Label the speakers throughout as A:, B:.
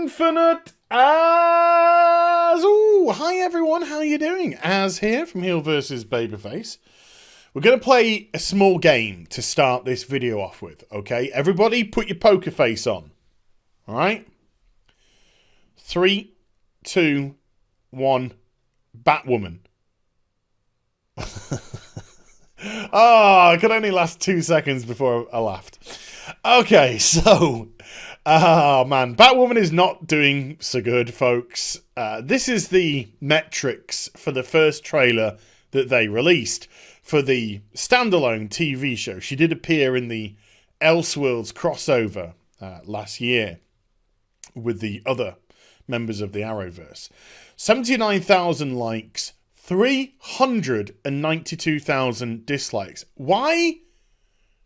A: Infinite Az. Ooh, hi everyone, how are you doing? Az here from HeelvsBabyface. We're going to play a small game to start this video off with, okay? Everybody put your poker face on, alright? 3, 2, 1, Batwoman. Oh, it could only last 2 seconds before I laughed. Okay, so... Oh, man. Batwoman is not doing so good, folks. This is the metrics for the first trailer that they released for the standalone TV show. She did appear in the Elseworlds crossover last year with the other members of the Arrowverse. 79,000 likes, 392,000 dislikes. Why?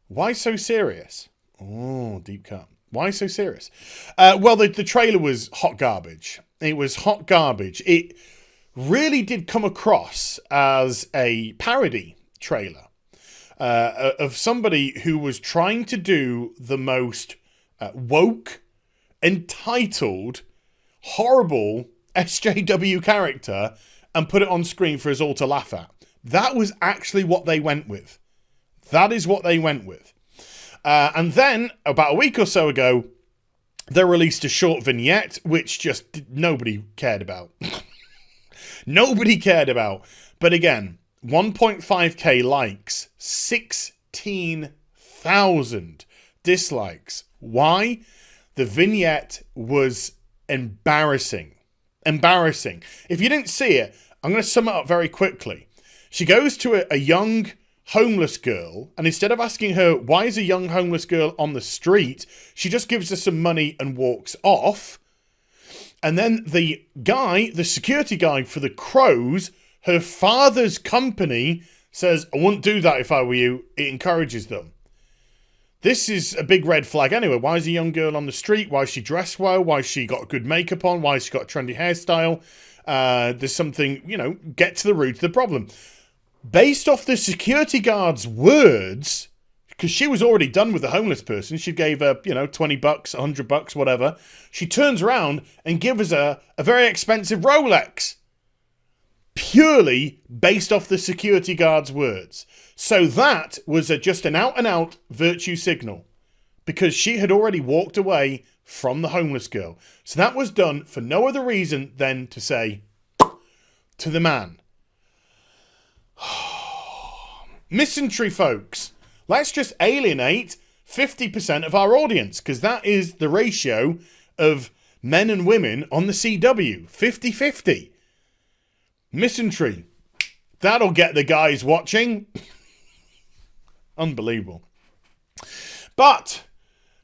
A: Why so serious? Oh, deep cut. Why so serious? Well, the trailer was hot garbage. It was hot garbage. It really did come across as a parody trailer of somebody who was trying to do the most woke, entitled, horrible SJW character and put it on screen for us all to laugh at. That was actually what they went with. That is what they went with. And then, about a week or so ago, they released a short vignette, which just nobody cared about. Nobody cared about. But again, 1.5k likes, 16,000 dislikes. Why? The vignette was embarrassing. Embarrassing. If you didn't see it, I'm going to sum it up very quickly. She goes to a young homeless girl, and instead of asking her why is a young homeless girl on the street, she just gives her some money and walks off. And then the guy, the security guy for the Crows, her father's company, says, I wouldn't do that if I were you. It encourages them. This is a big red flag anyway. Why is a young girl on the street? Why is she dressed well? Why has she got good makeup on? Why has she got a trendy hairstyle? There's something, get to the root of the problem. Based off the security guard's words, because she was already done with the homeless person, she gave her, $20, $100, whatever. She turns around and gives her a very expensive Rolex. Purely based off the security guard's words. So that was just an out-and-out virtue signal. Because she had already walked away from the homeless girl. So that was done for no other reason than to say to the man, Misandry, folks. Let's just alienate 50% of our audience, because that is the ratio of men and women on the CW. 50-50. Misandry. That'll get the guys watching. Unbelievable. But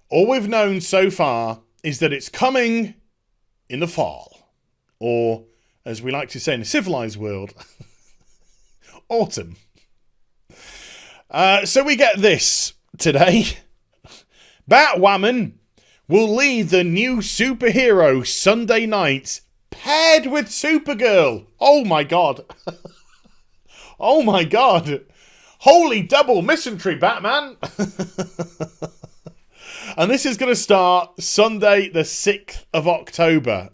A: all we've known so far is that it's coming in the fall. Or, as we like to say in the civilized world, autumn. So we get this today. Batwoman will lead the new superhero Sunday nights paired with Supergirl. Oh my god. Oh my god. Holy double misandry, Batman. And this is going to start Sunday the 6th of October.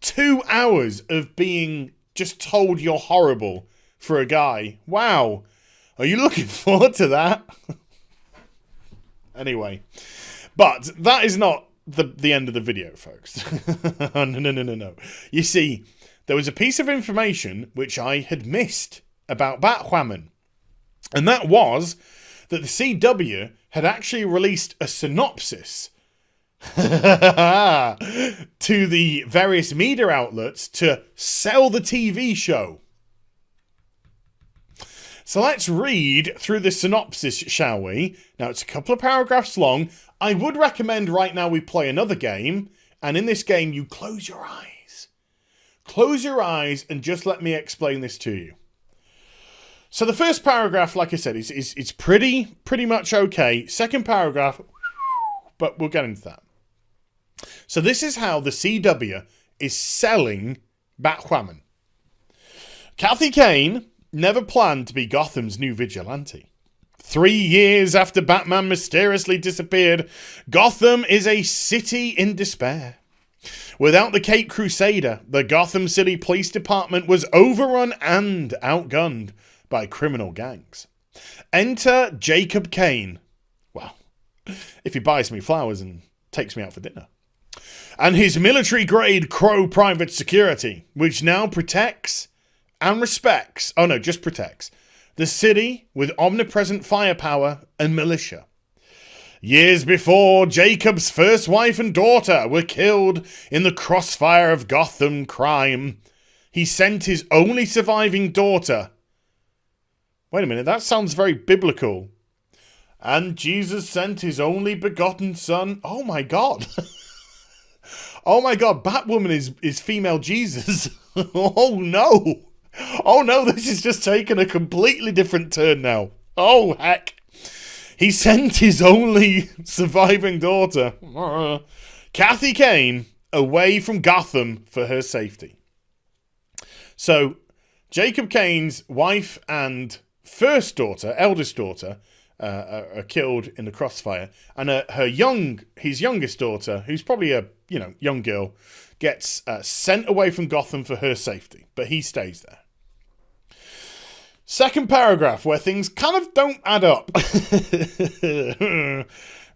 A: 2 hours of being just told you're horrible for a guy. Wow. Are you looking forward to that? Anyway. But that is not the end of the video, folks. No. You see, there was a piece of information which I had missed about Batwoman. And that was that the CW had actually released a synopsis to the various media outlets to sell the TV show. So let's read through the synopsis, shall we? Now, it's a couple of paragraphs long. I would recommend right now we play another game. And in this game, you close your eyes. Close your eyes and just let me explain this to you. So the first paragraph, like I said, is pretty much okay. Second paragraph, but we'll get into that. So this is how the CW is selling Batwoman. Kathy Kane never planned to be Gotham's new vigilante. 3 years after Batman mysteriously disappeared, Gotham is a city in despair. Without the Caped Crusader, the Gotham City Police Department was overrun and outgunned by criminal gangs. Enter Jacob Kane. Well, if he buys me flowers and takes me out for dinner. And his military-grade Crow private security, which now protects and respects, just protects, the city with omnipresent firepower and militia. Years before, Jacob's first wife and daughter were killed in the crossfire of Gotham crime. He sent his only surviving daughter. Wait a minute, that sounds very biblical. And Jesus sent his only begotten son. Oh my God. Oh my God, Batwoman is female Jesus. Oh no. Oh no, this is just taking a completely different turn now. Oh heck. He sent his only surviving daughter, Kathy Kane, away from Gotham for her safety. So, Jacob Kane's wife and first daughter, eldest daughter, are killed in the crossfire, and his youngest daughter, who's probably a young girl, gets sent away from Gotham for her safety, but he stays there. Second paragraph, where things kind of don't add up.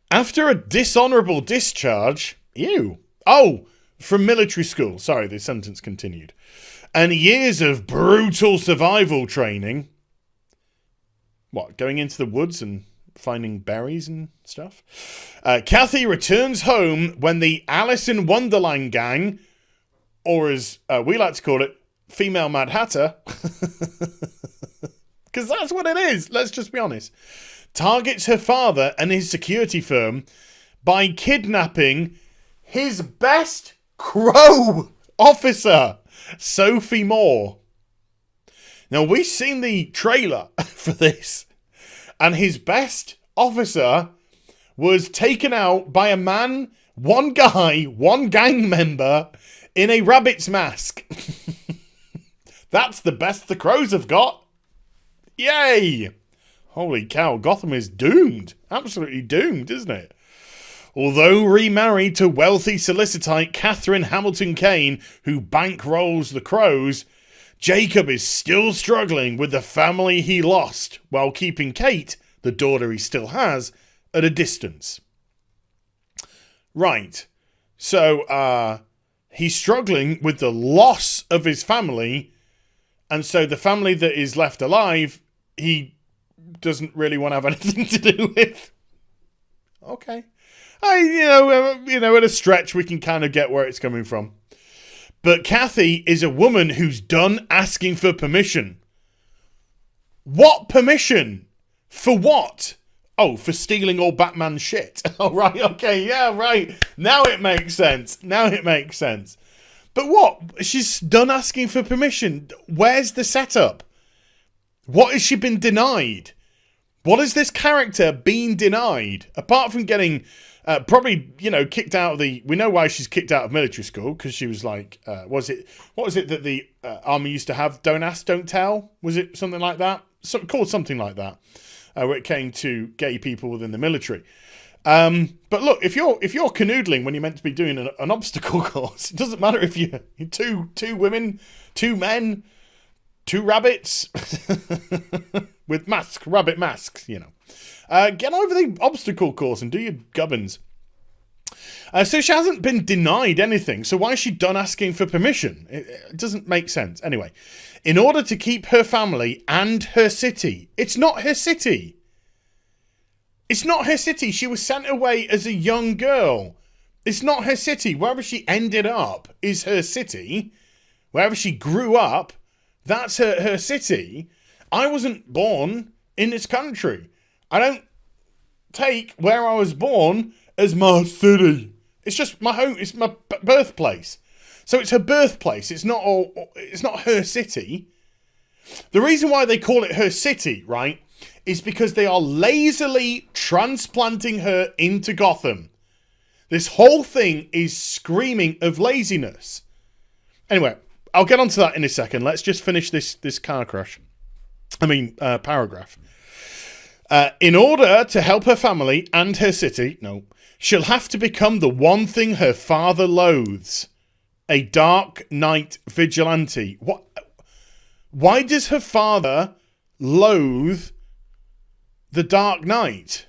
A: After a dishonourable discharge, from military school, sorry, the sentence continued, and years of brutal survival training. What, going into the woods and finding berries and stuff? Kathy returns home when the Alice in Wonderland gang, or as we like to call it, Female Mad Hatter, because that's what it is, let's just be honest, targets her father and his security firm by kidnapping his best Crow officer, Sophie Moore. Now, we've seen the trailer for this, and his best officer was taken out by a man, one guy, one gang member, in a rabbit's mask. That's the best the Crows have got. Yay! Holy cow, Gotham is doomed. Absolutely doomed, isn't it? Although remarried to wealthy solicitite Catherine Hamilton Kane, who bankrolls the Crows, Jacob is still struggling with the family he lost, while keeping Kate, the daughter he still has, at a distance. Right. So, he's struggling with the loss of his family, and so the family that is left alive, he doesn't really want to have anything to do with. Okay. At a stretch, we can kind of get where it's coming from. But Kathy is a woman who's done asking for permission. What permission? For what? Oh, for stealing all Batman shit. Oh, right, okay, yeah, right. Now it makes sense. But what? She's done asking for permission. Where's the setup? What has she been denied? What has this character been denied? Apart from getting probably, kicked out of the... We know why she's kicked out of military school, because she was like... what was it that the army used to have? Don't ask, don't tell? Was it something like that? Called something like that, where it came to gay people within the military. But look, if you're canoodling when you're meant to be doing an obstacle course, it doesn't matter if you're two women, two men, two rabbits with rabbit masks, Get over the obstacle course and do your gubbins. So she hasn't been denied anything, so why is she done asking for permission? It doesn't make sense. Anyway, in order to keep her family and her city, it's not her city. It's not her city. She was sent away as a young girl. It's not her city. Wherever she ended up is her city. Wherever she grew up, that's her city. I wasn't born in this country. I don't take where I was born as my city. It's just my home. It's my birthplace. So it's her birthplace. It's not her city. The reason why they call it her city, right, is because they are lazily transplanting her into Gotham. This whole thing is screaming of laziness. Anyway, I'll get onto that in a second. Let's just finish this car crash. Paragraph. In order to help her family and her city, she'll have to become the one thing her father loathes. A Dark Knight vigilante. What? Why does her father loathe the Dark Knight?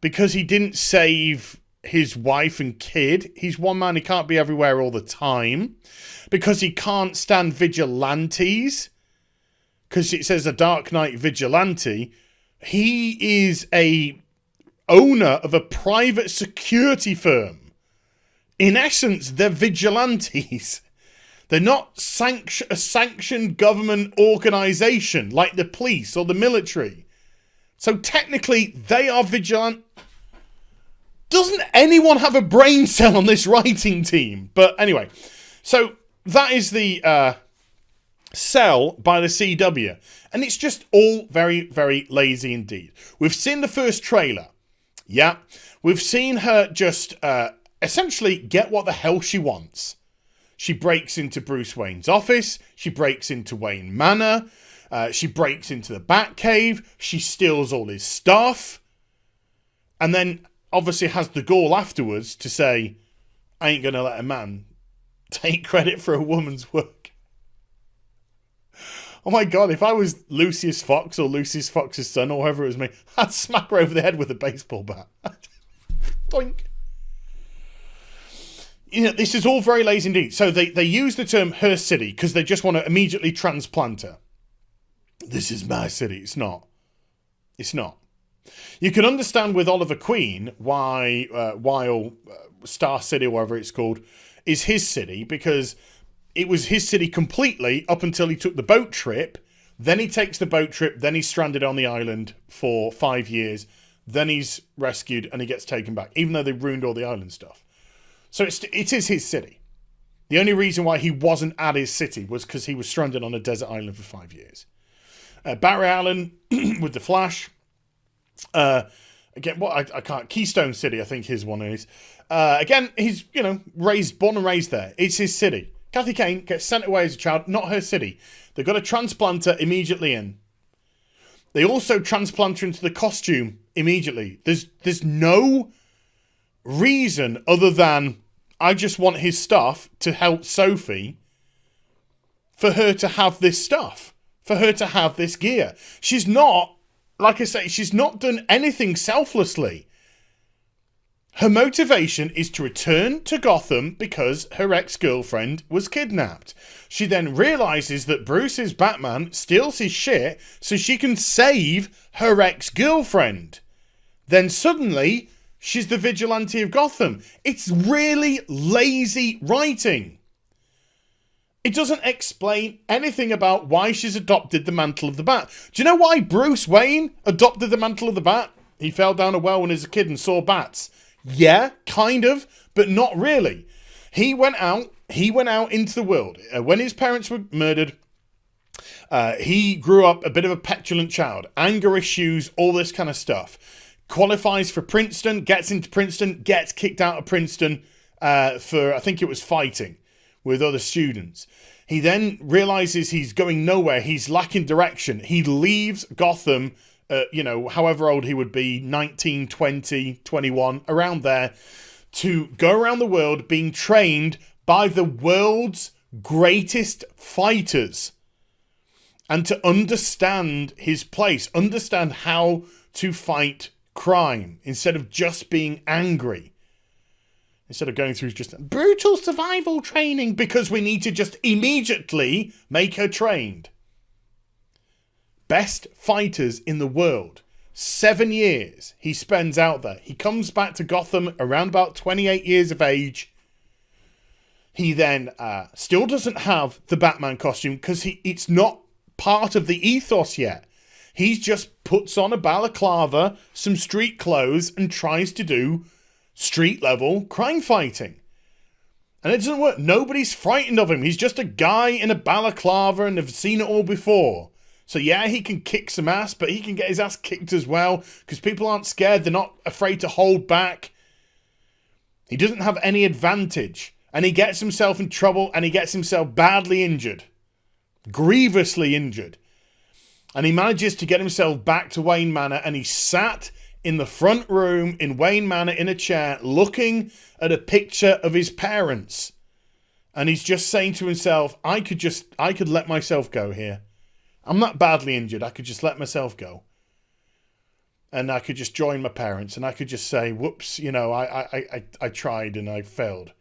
A: Because he didn't save his wife and kid. He's one man, he can't be everywhere all the time. Because he can't stand vigilantes. Because it says a Dark Knight vigilante. He is a owner of a private security firm. In essence, they're vigilantes. They're not a sanctioned government organisation like the police or the military. So technically, they are vigilant. Doesn't anyone have a brain cell on this writing team? But anyway, so that is the sell by the CW. And it's just all very, very lazy indeed. We've seen the first trailer. Yeah. We've seen her just essentially get what the hell she wants. She breaks into Bruce Wayne's office. She breaks into Wayne Manor. She breaks into the Batcave. She steals all his stuff. And then obviously has the gall afterwards to say, I ain't going to let a man take credit for a woman's work. Oh my God, if I was Lucius Fox or Lucius Fox's son or whoever it was me, I'd smack her over the head with a baseball bat. Doink. This is all very lazy indeed. So they use the term her city because they just want to immediately transplant her. This is my city. It's not. It's not. You can understand with Oliver Queen why while Star City or whatever it's called is his city, because it was his city completely up until he took the boat trip. Then he takes the boat trip. Then he's stranded on the island for 5 years. Then he's rescued and he gets taken back, even though they ruined all the island stuff. So it is his city. The only reason why he wasn't at his city was because he was stranded on a desert island for 5 years. Barry Allen with the Flash. Again, I can't. Keystone City, I think his one is. Again, he's born and raised there. It's his city. Kathy Kane gets sent away as a child, not her city. They've got to transplant her immediately in. They also transplant her into the costume immediately. There's no reason other than I just want his stuff to help Sophie, for her to have this stuff, for her to have this gear. She's not, like I say, she's not done anything selflessly. Her motivation is to return to Gotham because her ex-girlfriend was kidnapped. She then realises that Bruce's Batman steals his shit so she can save her ex-girlfriend. Then suddenly, she's the vigilante of Gotham. It's really lazy writing. It doesn't explain anything about why she's adopted the mantle of the Bat. Do you know why Bruce Wayne adopted the mantle of the Bat? He fell down a well when he was a kid and saw bats. Yeah, kind of, but not really. He went out into the world. When his parents were murdered, he grew up a bit of a petulant child. Anger issues, all this kind of stuff. Qualifies for Princeton, gets into Princeton, gets kicked out of Princeton for, I think it was fighting with other students. He then realizes he's going nowhere. He's lacking direction. He leaves Gotham, however old he would be, 19, 20, 21, around there, to go around the world being trained by the world's greatest fighters. And to understand his place, understand how to fight crime instead of just being angry. Instead of going through just brutal survival training because we need to just immediately make her trained. Best fighters in the world. 7 years he spends out there. He comes back to Gotham around about 28 years of age. He then still doesn't have the Batman costume because it's not part of the ethos yet. He just puts on a balaclava, some street clothes, and tries to do street level crime fighting. And it doesn't work. Nobody's frightened of him. He's just a guy in a balaclava and they've seen it all before. So yeah, he can kick some ass, but he can get his ass kicked as well because people aren't scared. They're not afraid to hold back. He doesn't have any advantage and he gets himself in trouble and he gets himself badly injured. Grievously injured. And he manages to get himself back to Wayne Manor, and he sat in the front room in Wayne Manor in a chair looking at a picture of his parents. And he's just saying to himself, I could let myself go here. I'm not badly injured. I could just let myself go. And I could just join my parents, and I could just say, whoops, you know, I tried and I failed.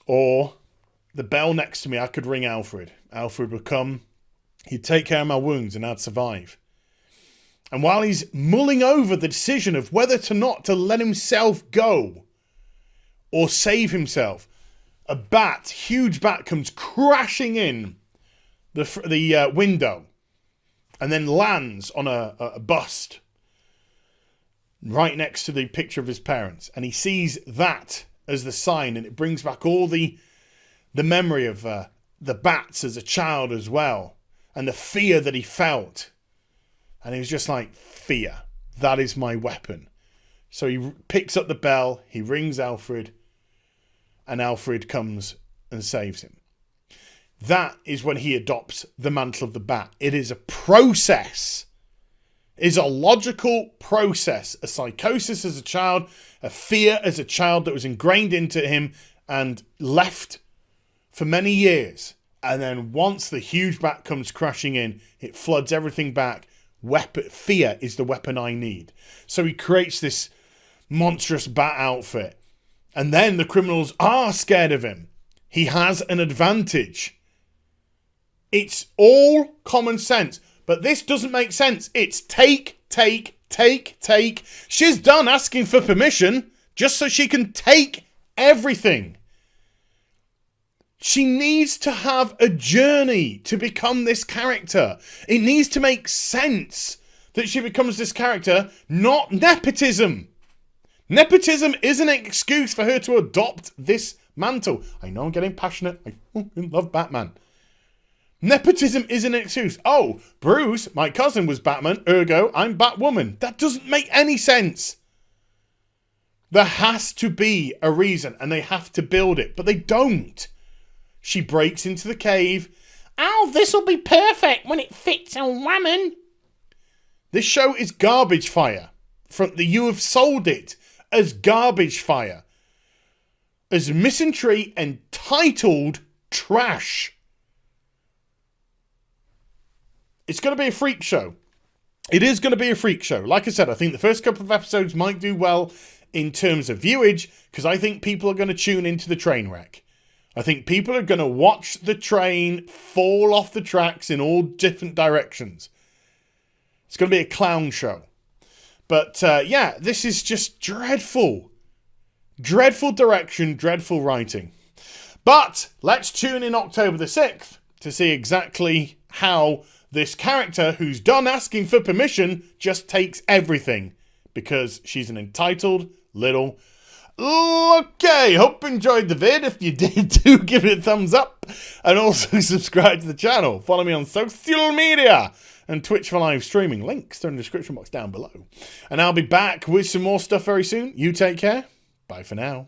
A: Or the bell next to me, I could ring Alfred. Alfred would come. He'd take care of my wounds and I'd survive. And while he's mulling over the decision of whether or not to let himself go or save himself, a bat, huge bat, comes crashing in the window and then lands on a bust right next to the picture of his parents. And he sees that as the sign, and it brings back all the memory of the bats as a child as well. And the fear that he felt. And he was just like, fear. That is my weapon. So he picks up the bell. He rings Alfred. And Alfred comes and saves him. That is when he adopts the mantle of the bat. It is a process. It is a logical process. A psychosis as a child. A fear as a child that was ingrained into him and left for many years. And then once the huge bat comes crashing in, it floods everything back. Fear is the weapon I need. So he creates this monstrous bat outfit. And then the criminals are scared of him. He has an advantage. It's all common sense. But this doesn't make sense. It's take. She's done asking for permission just so she can take everything. She needs to have a journey to become this character. It needs to make sense that she becomes this character, not nepotism. Nepotism isn't an excuse for her to adopt this mantle. I know I'm getting passionate. I fucking love Batman. Nepotism isn't an excuse. Oh, Bruce, my cousin, was Batman, ergo I'm Batwoman. That doesn't make any sense. There has to be a reason, and they have to build it, but they don't. She breaks into the cave. Oh, this'll be perfect when it fits a woman. This show is garbage fire. You have sold it as garbage fire. As misanthropy, entitled trash. It's going to be a freak show. It is going to be a freak show. Like I said, I think the first couple of episodes might do well in terms of viewage, because I think people are going to tune into the train wreck. I think people are going to watch the train fall off the tracks in all different directions. It's going to be a clown show. But yeah, this is just dreadful. Dreadful direction, dreadful writing. But let's tune in October the 6th to see exactly how this character who's done asking for permission just takes everything. Because she's an entitled little... Okay, hope you enjoyed the vid. If you did, do give it a thumbs up. And also subscribe to the channel. Follow me on social media and Twitch for live streaming. Links are in the description box down below. And I'll be back with some more stuff very soon. You take care. Bye for now.